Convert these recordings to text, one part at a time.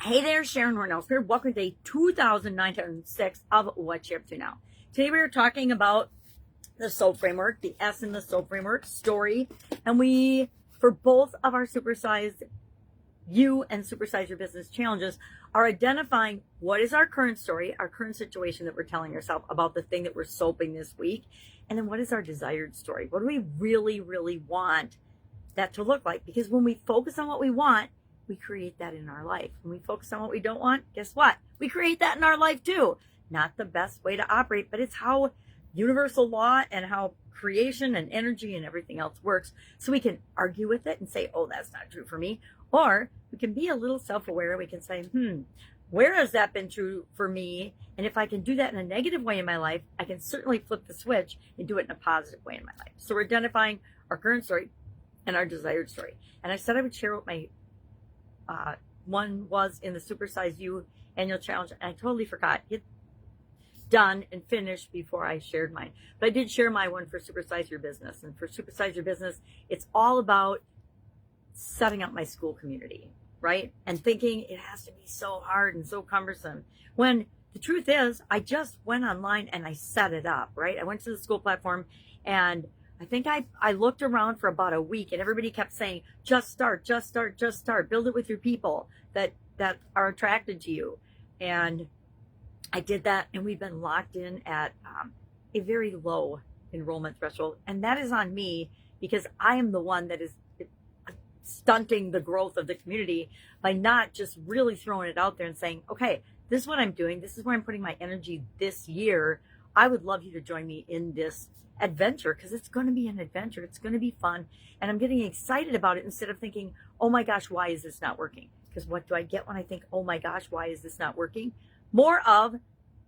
Hey there, Sharon Horne-Ellstrom here. Welcome to day 2906 of What You Up To Now. Today we are talking about the SOAP framework, the S in the SOAP framework story, and we, for both of our Supersize You and Supersize Your Business challenges, are identifying what is our current story, our current situation that we're telling ourselves about the thing that we're soaping this week, and then what is our desired story? What do we really, really want that to look like? Because when we focus on what we want, we create that in our life. When we focus on what we don't want, guess what? We create that in our life too. Not the best way to operate, but it's how universal law and how creation and energy and everything else works. So we can argue with it and say, oh, that's not true for me. Or we can be a little self-aware. We can say, where has that been true for me? And if I can do that in a negative way in my life, I can certainly flip the switch and do it in a positive way in my life. So we're identifying our current story and our desired story. And I said I would share what my one was in the Supersize You annual challenge, and I totally forgot it done and finished before I shared mine. But I did share my one for Supersize Your Business. And for Supersize Your Business, it's all about setting up my school community, right? And thinking it has to be so hard and so cumbersome. When the truth is, I just went online and I set it up, right? I went to the school platform, and I think I looked around for about a week, and everybody kept saying, just start, just start, just start. Build it with your people that are attracted to you. And I did that, and we've been locked in at a very low enrollment threshold. And that is on me, because I am the one that is stunting the growth of the community by not just really throwing it out there and saying, okay, this is what I'm doing. This is where I'm putting my energy this year. I would love you to join me in this adventure, because it's going to be an adventure. It's going to be fun, and I'm getting excited about it instead of thinking, oh my gosh, why is this not working? Because what do I get when I think, oh my gosh, why is this not working? More of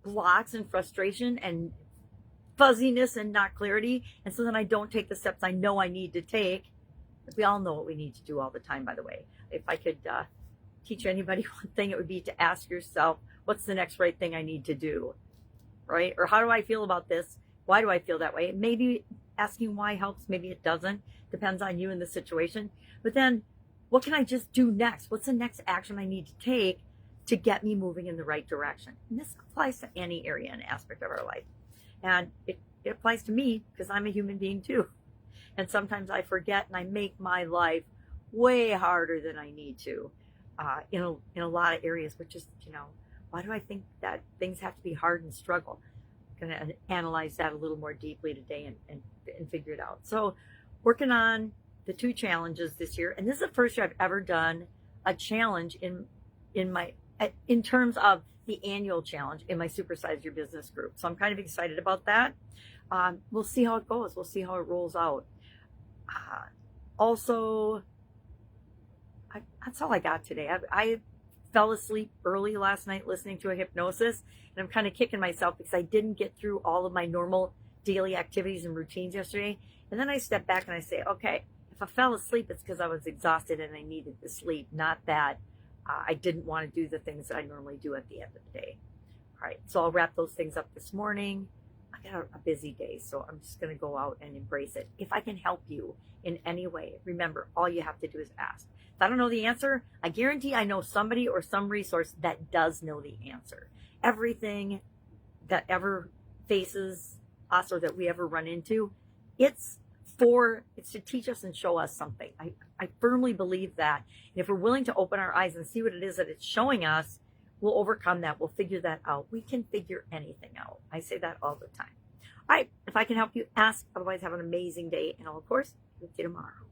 blocks and frustration and fuzziness and not clarity. And so then I don't take the steps I know I need to take. We all know what we need to do all the time, by the way. If I could teach anybody one thing, it would be to ask yourself, what's the next right thing I need to do, right? Or how do I feel about this? Why do I feel that way? Maybe asking why helps, maybe it doesn't. Depends on you and the situation. But then what can I just do next? What's the next action I need to take to get me moving in the right direction? And this applies to any area and aspect of our life. And it applies to me because I'm a human being too. And sometimes I forget and I make my life way harder than I need to in a lot of areas. But just, why do I think that things have to be hard and struggle? Going to analyze that a little more deeply today and figure it out. So working on the 2 challenges this year, and this is the first year I've ever done a challenge in terms of the annual challenge in my Supersize Your Business group. So I'm kind of excited about that. We'll see how it goes. We'll see how it rolls out. Also, that's all I got today. I fell asleep early last night listening to a hypnosis, and I'm kind of kicking myself because I didn't get through all of my normal daily activities and routines yesterday. And then I step back and I say, okay, if I fell asleep, it's because I was exhausted and I needed to sleep, not that I didn't want to do the things that I normally do at the end of the day. All right, so I'll wrap those things up this morning. I got a busy day, so I'm just going to go out and embrace it. If I can help you in any way, remember, all you have to do is ask. If I don't know the answer, I guarantee I know somebody or some resource that does know the answer. Everything that ever faces us or that we ever run into, it's to teach us and show us something. I firmly believe that. And if we're willing to open our eyes and see what it is that it's showing us, we'll overcome that. We'll figure that out. We can figure anything out. I say that all the time. All right. If I can help you, ask. Otherwise, have an amazing day. And I'll, of course, see you tomorrow.